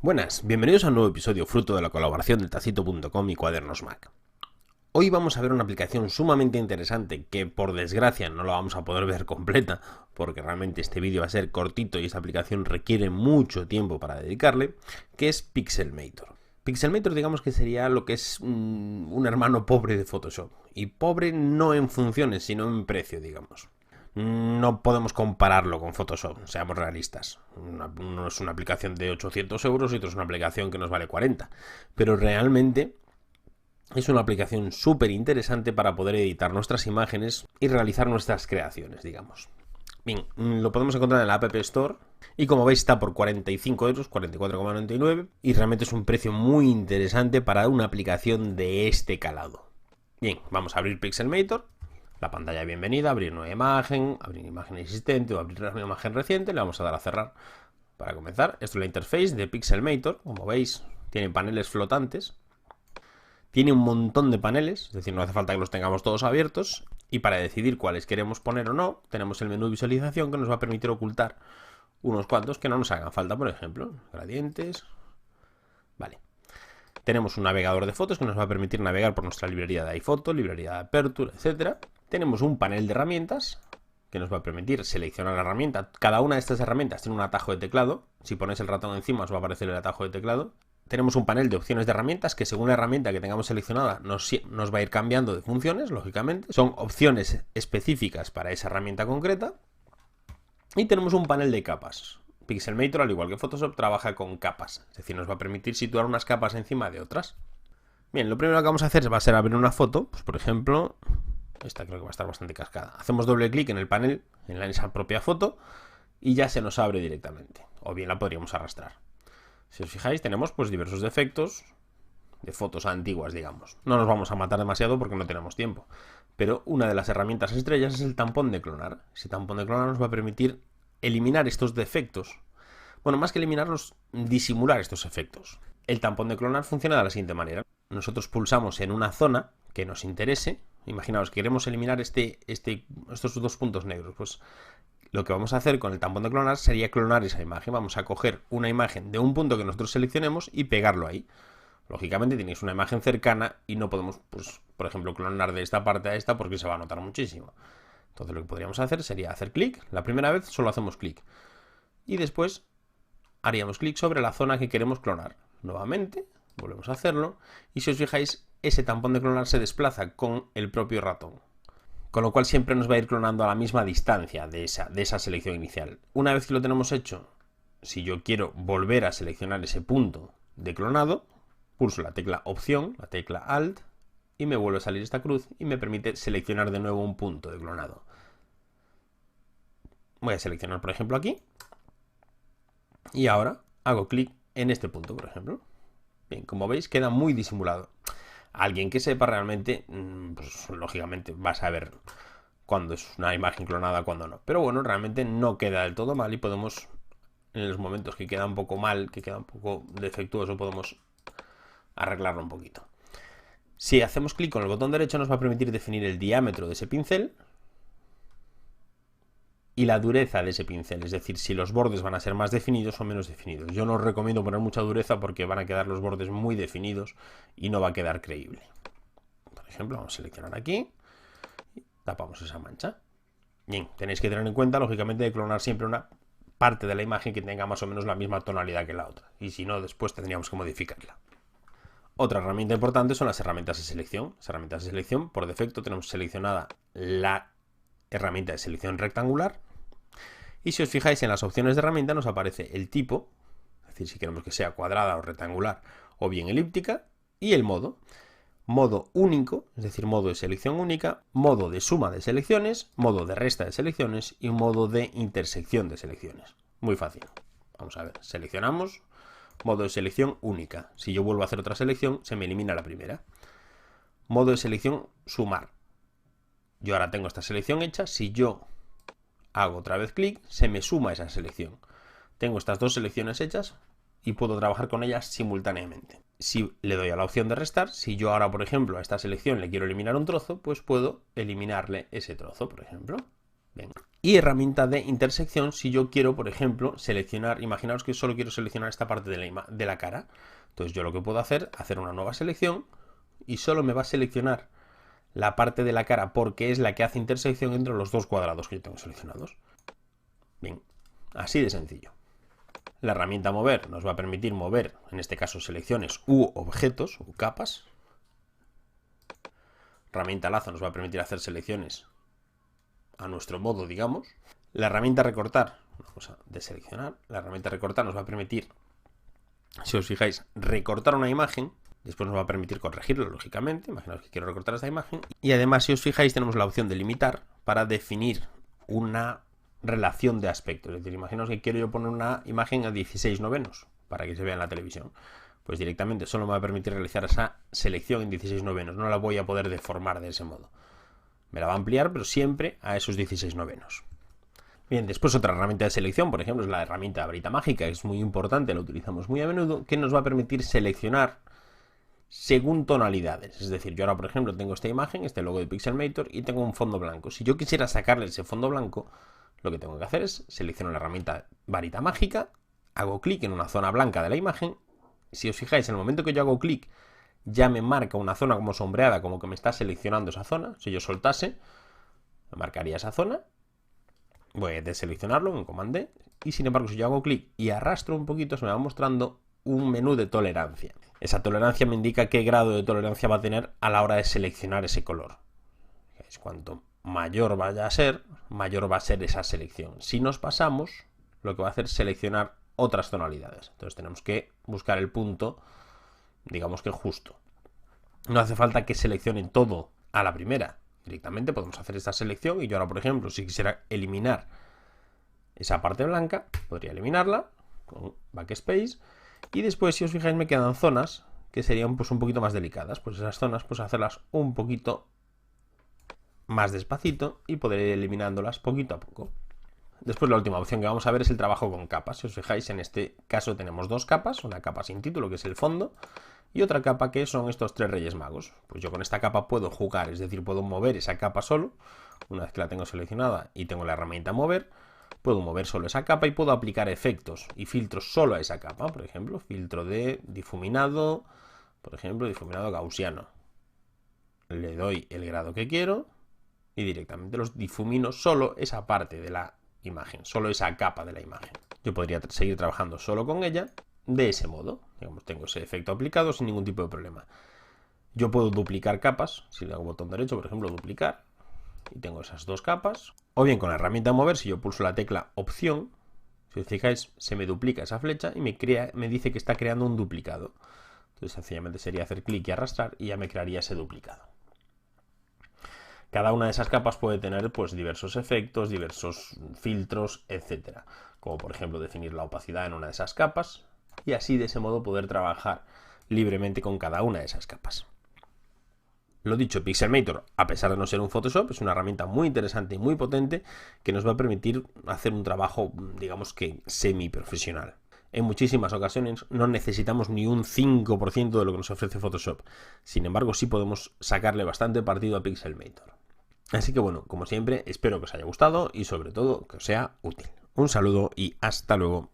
Buenas, bienvenidos a un nuevo episodio fruto de la colaboración de Tacito.com y Cuadernos Mac. Hoy vamos a ver una aplicación sumamente interesante que por desgracia no la vamos a poder ver completa porque realmente este vídeo va a ser cortito y esta aplicación requiere mucho tiempo para dedicarle, que es Pixelmator. Pixelmator digamos que sería lo que es un hermano pobre de Photoshop, y pobre no en funciones sino en precio, digamos. No podemos compararlo con Photoshop, seamos realistas. Uno es una aplicación de 800 euros y otro es una aplicación que nos vale 40. Pero realmente es una aplicación súper interesante para poder editar nuestras imágenes y realizar nuestras creaciones, digamos. Bien, lo podemos encontrar en la App Store y como veis está por 45 euros, 44,99, y realmente es un precio muy interesante para una aplicación de este calado. Bien, vamos a abrir Pixelmator. La pantalla de bienvenida, abrir nueva imagen, abrir imagen existente o abrir una imagen reciente. Le vamos a dar a cerrar para comenzar. Esto es la interface de Pixelmator. Como veis, tiene paneles flotantes. Tiene un montón de paneles, es decir, no hace falta que los tengamos todos abiertos. Y para decidir cuáles queremos poner o no, tenemos el menú de visualización que nos va a permitir ocultar unos cuantos que no nos hagan falta, por ejemplo, gradientes. Vale. Tenemos un navegador de fotos que nos va a permitir navegar por nuestra librería de iPhoto, librería de Aperture, etc. Tenemos un panel de herramientas que nos va a permitir seleccionar la herramienta. Cada una de estas herramientas tiene un atajo de teclado. Si ponéis el ratón encima os va a aparecer el atajo de teclado. Tenemos un panel de opciones de herramientas que según la herramienta que tengamos seleccionada nos va a ir cambiando de funciones, lógicamente. Son opciones específicas para esa herramienta concreta. Y tenemos un panel de capas. Pixelmator, al igual que Photoshop, trabaja con capas. Es decir, nos va a permitir situar unas capas encima de otras. Bien, lo primero que vamos a hacer va a ser abrir una foto. Pues, por ejemplo, esta creo que va a estar bastante cascada. Hacemos doble clic en el panel, en esa propia foto, y ya se nos abre directamente. O bien la podríamos arrastrar. Si os fijáis, tenemos pues diversos efectos de fotos antiguas, digamos. No nos vamos a matar demasiado porque no tenemos tiempo. Pero una de las herramientas estrellas es el tampón de clonar. Ese tampón de clonar nos va a permitir eliminar estos defectos. Bueno, más que eliminarlos, disimular estos efectos. El tampón de clonar funciona de la siguiente manera. Nosotros pulsamos en una zona que nos interese. Imaginaos, queremos eliminar estos dos puntos negros. Pues lo que vamos a hacer con el tampón de clonar sería clonar esa imagen. Vamos a coger una imagen de un punto que nosotros seleccionemos y pegarlo ahí. Lógicamente tenéis una imagen cercana y no podemos, pues, por ejemplo, clonar de esta parte a esta porque se va a notar muchísimo. Entonces lo que podríamos hacer sería hacer clic. La primera vez solo hacemos clic. Y después haríamos clic sobre la zona que queremos clonar. Nuevamente, volvemos a hacerlo. Y si os fijáis, ese tampón de clonar se desplaza con el propio ratón. Con lo cual siempre nos va a ir clonando a la misma distancia de esa selección inicial. Una vez que lo tenemos hecho, si yo quiero volver a seleccionar ese punto de clonado, pulso la tecla Opción, la tecla Alt, y me vuelve a salir esta cruz y me permite seleccionar de nuevo un punto de clonado. Voy a seleccionar, por ejemplo, aquí. Y ahora hago clic en este punto, por ejemplo. Bien, como veis, queda muy disimulado. Alguien que sepa realmente, pues lógicamente va a saber cuándo es una imagen clonada, cuándo no. Pero bueno, realmente no queda del todo mal y podemos, en los momentos que queda un poco mal, que queda un poco defectuoso, podemos arreglarlo un poquito. Si hacemos clic con el botón derecho nos va a permitir definir el diámetro de ese pincel y la dureza de ese pincel, es decir, si los bordes van a ser más definidos o menos definidos. Yo no os recomiendo poner mucha dureza porque van a quedar los bordes muy definidos y no va a quedar creíble. Por ejemplo, vamos a seleccionar aquí y tapamos esa mancha. Bien, tenéis que tener en cuenta, lógicamente, de clonar siempre una parte de la imagen que tenga más o menos la misma tonalidad que la otra. Y si no, después tendríamos que modificarla. Otra herramienta importante son las herramientas de selección. Las herramientas de selección, por defecto, tenemos seleccionada la herramienta de selección rectangular. Y si os fijáis en las opciones de herramienta nos aparece el tipo, es decir, si queremos que sea cuadrada o rectangular o bien elíptica, y el modo. Modo único, es decir, modo de selección única, modo de suma de selecciones, modo de resta de selecciones y un modo de intersección de selecciones. Muy fácil. Vamos a ver, seleccionamos. Modo de selección única. Si yo vuelvo a hacer otra selección, se me elimina la primera. Modo de selección sumar. Yo ahora tengo esta selección hecha. Si yo hago otra vez clic, se me suma esa selección. Tengo estas dos selecciones hechas y puedo trabajar con ellas simultáneamente. Si le doy a la opción de restar, si yo ahora, por ejemplo, a esta selección le quiero eliminar un trozo, pues puedo eliminarle ese trozo, por ejemplo. Bien. Y herramienta de intersección si yo quiero, por ejemplo, seleccionar, imaginaos que solo quiero seleccionar esta parte de la cara. Entonces yo lo que puedo hacer una nueva selección y solo me va a seleccionar la parte de la cara porque es la que hace intersección entre los dos cuadrados que yo tengo seleccionados. Bien, así de sencillo. La herramienta mover nos va a permitir mover, en este caso, selecciones u objetos u capas. La herramienta lazo nos va a permitir hacer selecciones a nuestro modo, digamos. La herramienta recortar, una cosa de seleccionar, la herramienta recortar nos va a permitir, si os fijáis, recortar una imagen. Después nos va a permitir corregirla, lógicamente. Imaginaos que quiero recortar esta imagen. Y además, si os fijáis, tenemos la opción de limitar para definir una relación de aspecto. Es decir, imaginaos que quiero yo poner una imagen a 16:9 para que se vea en la televisión. Pues directamente solo me va a permitir realizar esa selección en 16:9. No la voy a poder deformar de ese modo. Me la va a ampliar, pero siempre a esos 16:9. Bien, después otra herramienta de selección, por ejemplo, es la herramienta varita mágica, que es muy importante, la utilizamos muy a menudo, que nos va a permitir seleccionar según tonalidades. Es decir, yo ahora, por ejemplo, tengo esta imagen, este logo de Pixelmator, y tengo un fondo blanco. Si yo quisiera sacarle ese fondo blanco, lo que tengo que hacer es seleccionar la herramienta varita mágica, hago clic en una zona blanca de la imagen. Si os fijáis, en el momento que yo hago clic, ya me marca una zona como sombreada, como que me está seleccionando esa zona. Si yo soltase, me marcaría esa zona. Voy a deseleccionarlo en Command D. Y sin embargo, si yo hago clic y arrastro un poquito, se me va mostrando un menú de tolerancia. Esa tolerancia me indica qué grado de tolerancia va a tener a la hora de seleccionar ese color. Cuanto mayor vaya a ser, mayor va a ser esa selección. Si nos pasamos, lo que va a hacer es seleccionar otras tonalidades. Entonces tenemos que buscar el punto, digamos que justo. No hace falta que seleccionen todo a la primera. Directamente podemos hacer esta selección y yo ahora, por ejemplo, si quisiera eliminar esa parte blanca, podría eliminarla con backspace. Y después, si os fijáis, me quedan zonas que serían pues un poquito más delicadas. Pues esas zonas, pues hacerlas un poquito más despacito y poder ir eliminándolas poquito a poco. Después la última opción que vamos a ver es el trabajo con capas. Si os fijáis, en este caso tenemos dos capas, una capa sin título, que es el fondo, y otra capa que son estos tres Reyes Magos. Pues yo con esta capa puedo jugar, es decir, puedo mover esa capa solo. Una vez que la tengo seleccionada y tengo la herramienta mover, puedo mover solo esa capa y puedo aplicar efectos y filtros solo a esa capa. Por ejemplo, filtro de difuminado, por ejemplo, difuminado gaussiano. Le doy el grado que quiero y directamente los difumino solo esa parte de la imagen, solo esa capa de la imagen. Yo podría seguir trabajando solo con ella de ese modo. Digamos, tengo ese efecto aplicado sin ningún tipo de problema. Yo puedo duplicar capas, si le hago botón derecho, por ejemplo, duplicar, y tengo esas dos capas. O bien con la herramienta mover, si yo pulso la tecla opción, si os fijáis, se me duplica esa flecha y me dice que está creando un duplicado. Entonces sencillamente sería hacer clic y arrastrar y ya me crearía ese duplicado. Cada una de esas capas puede tener pues diversos efectos, diversos filtros, etcétera. Como por ejemplo definir la opacidad en una de esas capas y así de ese modo poder trabajar libremente con cada una de esas capas. Lo dicho, Pixelmator, a pesar de no ser un Photoshop, es una herramienta muy interesante y muy potente que nos va a permitir hacer un trabajo, digamos que semi-profesional. En muchísimas ocasiones no necesitamos ni un 5% de lo que nos ofrece Photoshop. Sin embargo, sí podemos sacarle bastante partido a Pixelmator. Así que bueno, como siempre, espero que os haya gustado y sobre todo que os sea útil. Un saludo y hasta luego.